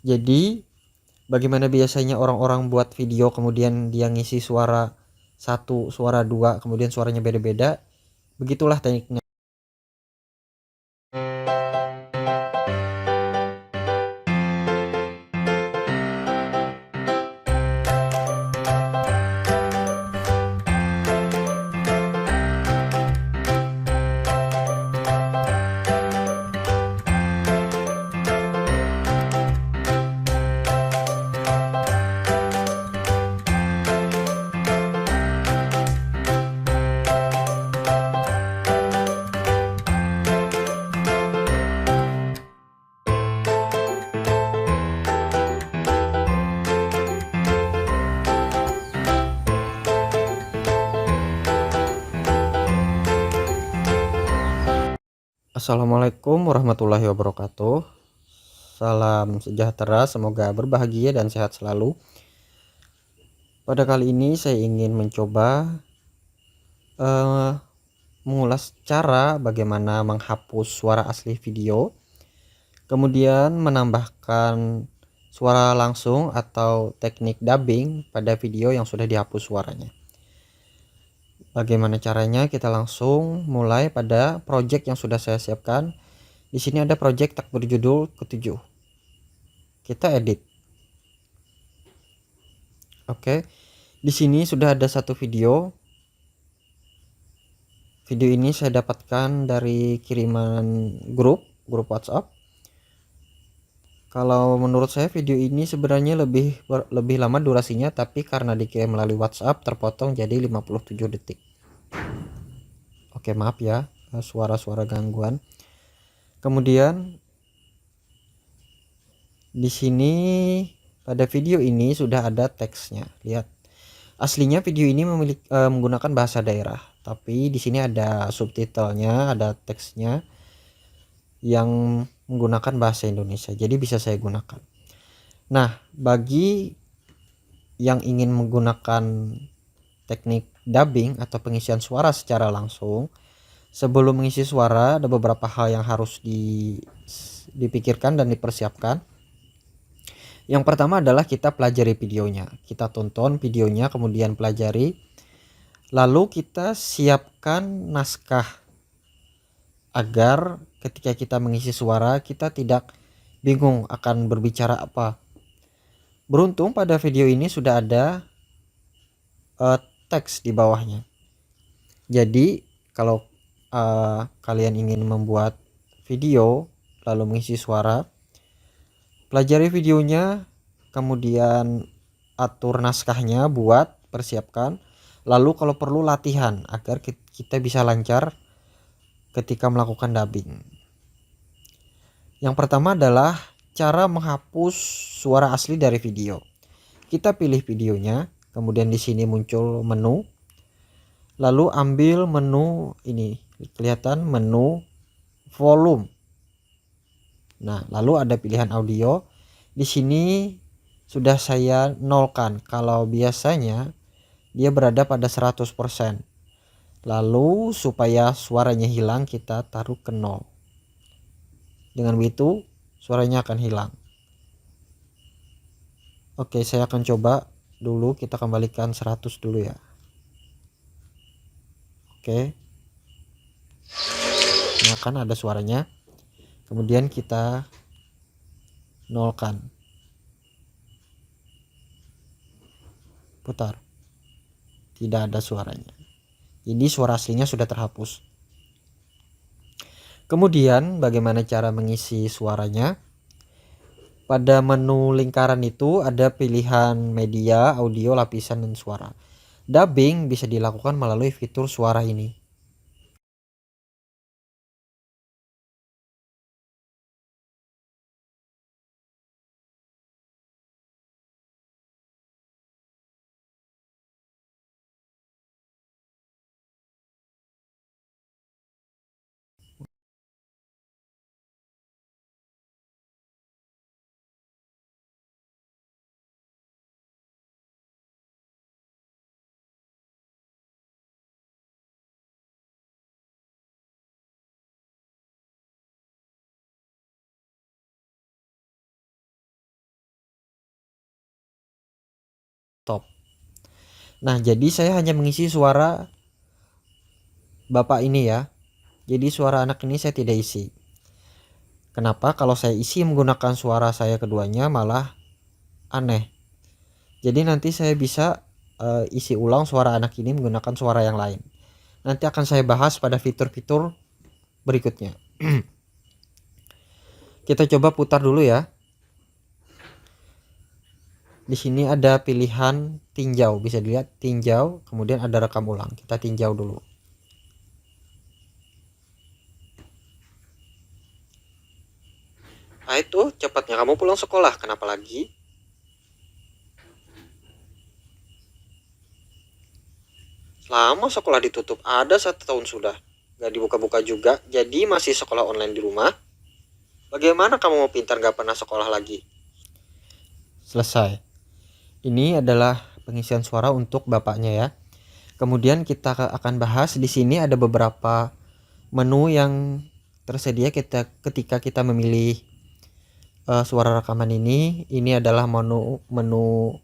Jadi bagaimana biasanya orang-orang buat video kemudian dia ngisi suara satu, suara dua, kemudian suaranya beda-beda, begitulah tekniknya. Assalamualaikum warahmatullahi wabarakatuh. Salam sejahtera, semoga berbahagia dan sehat selalu. Pada kali ini saya ingin mencoba mengulas cara bagaimana menghapus suara asli video, kemudian menambahkan suara langsung atau teknik dubbing pada video yang sudah dihapus suaranya. Bagaimana caranya? Kita langsung mulai pada project yang sudah saya siapkan. Di sini ada project tak berjudul ke-7. Kita edit. Oke. Di sini sudah ada satu video. Video ini saya dapatkan dari kiriman grup WhatsApp. Kalau menurut saya video ini sebenarnya lebih lama durasinya, tapi karena dikirim melalui WhatsApp terpotong jadi 57 detik. Oke, maaf ya suara-suara gangguan. Kemudian di sini pada video ini sudah ada teksnya. Lihat. Aslinya video ini menggunakan bahasa daerah, tapi di sini ada subtitlenya, ada teksnya yang menggunakan bahasa Indonesia. Jadi bisa saya gunakan. Nah, bagi yang ingin menggunakan teknik dubbing atau pengisian suara secara langsung, sebelum mengisi suara ada beberapa hal yang harus dipikirkan dan dipersiapkan. Yang pertama adalah kita pelajari videonya. Kita tonton videonya, kemudian pelajari. Lalu kita siapkan naskah agar ketika kita mengisi suara kita tidak bingung akan berbicara apa. Beruntung pada video ini sudah ada teks di bawahnya. Jadi kalau kalian ingin membuat video lalu mengisi suara, pelajari videonya, kemudian atur naskahnya, buat, persiapkan. Lalu kalau perlu latihan agar kita bisa lancar ketika melakukan dubbing. Yang pertama adalah cara menghapus suara asli dari video. Kita pilih videonya, kemudian di sini muncul menu. Lalu ambil menu ini, kelihatan menu volume. Nah, lalu ada pilihan audio. Di sini sudah saya nolkan. Kalau biasanya dia berada pada 100%. Lalu supaya suaranya hilang kita taruh ke 0. Dengan begitu suaranya akan hilang. Oke, saya akan coba dulu, kita kembalikan 100 dulu ya. Oke. Ini akan ada suaranya. Kemudian kita nolkan. Putar. Tidak ada suaranya. Jadi suara aslinya sudah terhapus. Kemudian bagaimana cara mengisi suaranya? Pada menu lingkaran itu ada pilihan media, audio, lapisan, dan suara. Dubbing bisa dilakukan melalui fitur suara ini. Nah, jadi saya hanya mengisi suara bapak ini ya. Jadi suara anak ini saya tidak isi. Kenapa? Kalau saya isi menggunakan suara saya keduanya malah aneh. Jadi nanti saya bisa isi ulang suara anak ini menggunakan suara yang lain. Nanti akan saya bahas pada fitur-fitur berikutnya. Kita coba putar dulu ya. Di sini ada pilihan tinjau, bisa dilihat tinjau, kemudian ada rekam ulang. Kita tinjau dulu. Nah itu cepatnya kamu pulang sekolah, kenapa lagi? Lama sekolah ditutup, ada 1 tahun sudah. Gak dibuka-buka juga, jadi masih sekolah online di rumah. Bagaimana kamu mau pintar gak pernah sekolah lagi? Selesai. Ini adalah pengisian suara untuk bapaknya ya. Kemudian kita akan bahas di sini ada beberapa menu yang tersedia ketika kita memilih suara rekaman ini. Ini adalah menu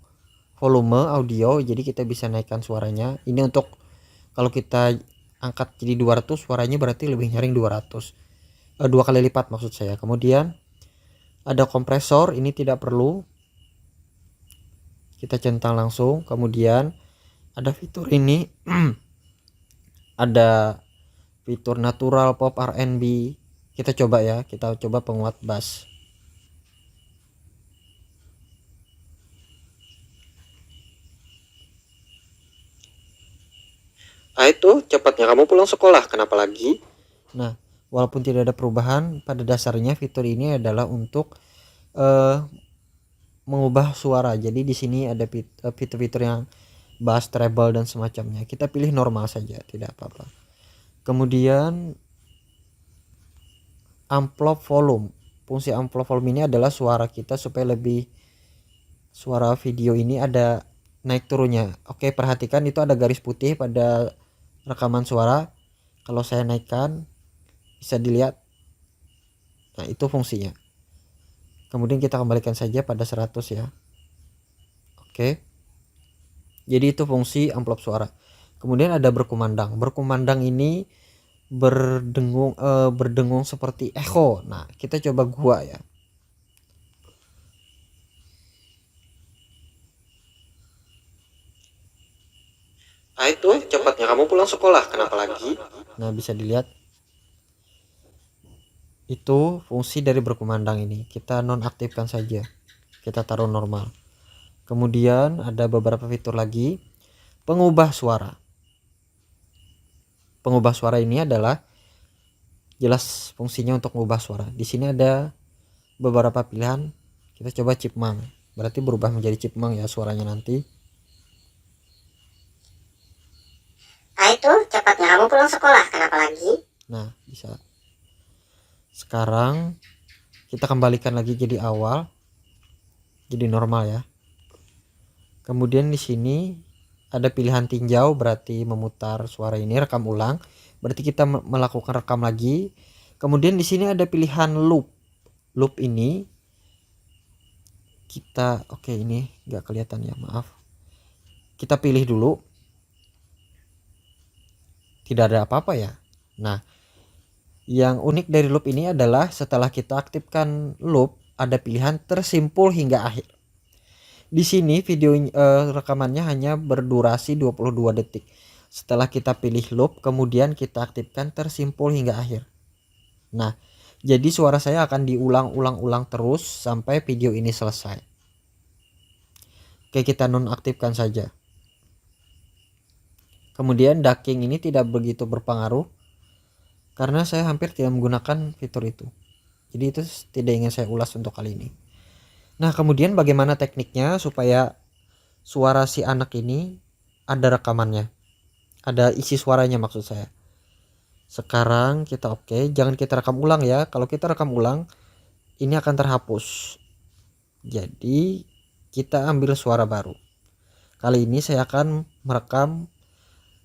volume audio, jadi kita bisa naikkan suaranya. Ini untuk kalau kita angkat jadi 200 suaranya berarti lebih nyaring 200. 2 kali lipat maksud saya. Kemudian ada kompresor, ini tidak perlu. Kita centang langsung. Kemudian ada fitur ini. Ada fitur natural pop R&B. Kita coba ya, kita coba penguat bass. Ah itu cepatnya kamu pulang sekolah, kenapa lagi? Nah, walaupun tidak ada perubahan, pada dasarnya fitur ini adalah untuk mengubah suara. Jadi di sini ada fitur-fitur yang bass, treble dan semacamnya. Kita pilih normal saja, tidak apa-apa. Kemudian amplop volume. Fungsi amplop volume ini adalah suara kita supaya lebih, suara video ini ada naik turunnya. Oke, perhatikan itu ada garis putih pada rekaman suara. Kalau saya naikkan bisa dilihat. Nah, itu fungsinya. Kemudian kita kembalikan saja pada 100 ya. Oke. Jadi itu fungsi amplop suara. Kemudian ada berkumandang. Berkumandang ini berdengung seperti echo. Nah, kita coba gua ya. Ah itu cepatnya kamu pulang sekolah, kenapa lagi? Nah, bisa dilihat itu fungsi dari berkumandang ini. Kita nonaktifkan saja. Kita taruh normal. Kemudian ada beberapa fitur lagi. Pengubah suara. Pengubah suara ini adalah jelas fungsinya untuk mengubah suara. Di sini ada beberapa pilihan. Kita coba chipmunk. Berarti berubah menjadi chipmunk ya suaranya nanti. Ah itu cepatnya kamu pulang sekolah, kenapa lagi? Nah, bisa. Sekarang kita kembalikan lagi jadi awal. Jadi normal ya. Kemudian di sini ada pilihan tinjau, berarti memutar suara ini, rekam ulang. Berarti kita melakukan rekam lagi. Kemudian di sini ada pilihan loop. Loop ini kita oke, ini nggak kelihatan ya, maaf. Kita pilih dulu. Tidak ada apa-apa ya. Nah, yang unik dari loop ini adalah setelah kita aktifkan loop, ada pilihan tersimpul hingga akhir. Di sini video rekamannya hanya berdurasi 22 detik. Setelah kita pilih loop, kemudian kita aktifkan tersimpul hingga akhir. Nah, jadi suara saya akan diulang-ulang-ulang terus sampai video ini selesai. Oke, kita nonaktifkan saja. Kemudian ducking ini tidak begitu berpengaruh karena saya hampir tidak menggunakan fitur itu. Jadi itu tidak ingin saya ulas untuk kali ini. Nah, kemudian bagaimana tekniknya supaya suara si anak ini ada rekamannya, ada isi suaranya maksud saya. Sekarang kita oke, jangan kita rekam ulang ya. Kalau kita rekam ulang ini akan terhapus. Jadi kita ambil suara baru. Kali ini saya akan merekam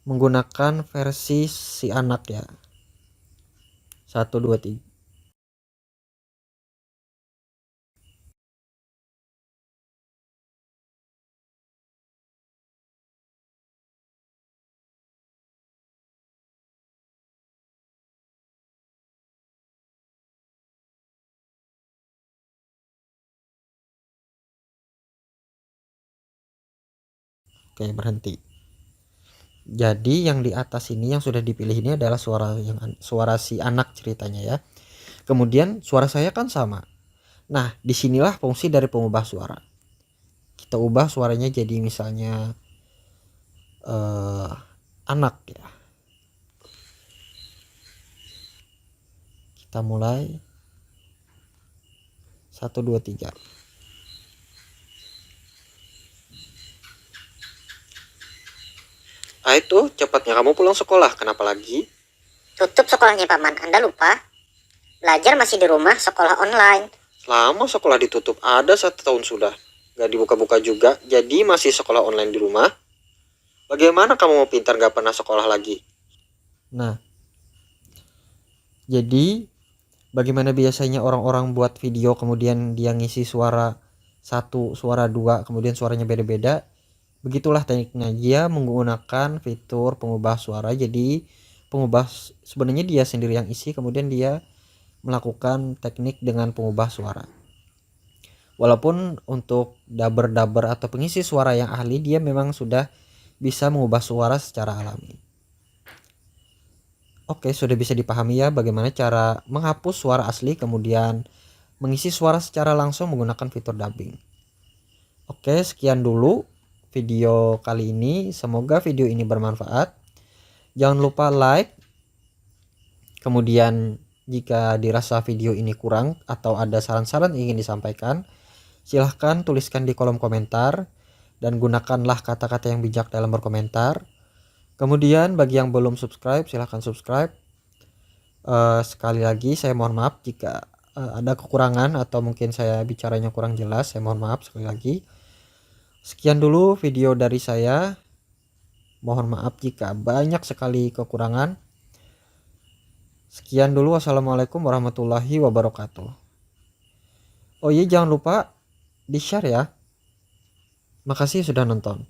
menggunakan versi si anak ya. 1 2 3. Oke, berhenti. Jadi yang di atas ini yang sudah dipilih ini adalah suara si anak ceritanya ya. Kemudian suara saya kan sama. Nah, disinilah fungsi dari pengubah suara. Kita ubah suaranya jadi misalnya anak ya. Kita mulai 1 2 3. Ah, itu cepatnya kamu pulang sekolah. Kenapa lagi? Tutup sekolahnya Paman, Anda lupa? Belajar masih di rumah, sekolah online. Lama sekolah ditutup, ada 1 tahun sudah. Gak dibuka-buka juga, jadi masih sekolah online di rumah. Bagaimana kamu mau pintar gak pernah sekolah lagi? Nah, jadi bagaimana biasanya orang-orang buat video kemudian dia ngisi suara 1, suara 2, kemudian suaranya beda-beda. Begitulah tekniknya, dia menggunakan fitur pengubah suara. Jadi pengubah sebenarnya dia sendiri yang isi, kemudian dia melakukan teknik dengan pengubah suara. Walaupun untuk dubber atau pengisi suara yang ahli, dia memang sudah bisa mengubah suara secara alami. Oke, sudah bisa dipahami ya bagaimana cara menghapus suara asli kemudian mengisi suara secara langsung menggunakan fitur dubbing. Oke, sekian dulu video kali ini. Semoga video ini bermanfaat. Jangan lupa like. Kemudian jika dirasa video ini kurang atau ada saran-saran yang ingin disampaikan, silahkan tuliskan di kolom komentar dan gunakanlah kata-kata yang bijak dalam berkomentar. Kemudian bagi yang belum subscribe, silahkan subscribe. Sekali lagi saya mohon maaf jika ada kekurangan atau mungkin saya bicaranya kurang jelas. Saya mohon maaf sekali lagi. Sekian dulu video dari saya. Mohon maaf jika banyak sekali kekurangan. Sekian dulu. Wassalamualaikum warahmatullahi wabarakatuh. Oh iya, jangan lupa di share ya. Makasih sudah nonton.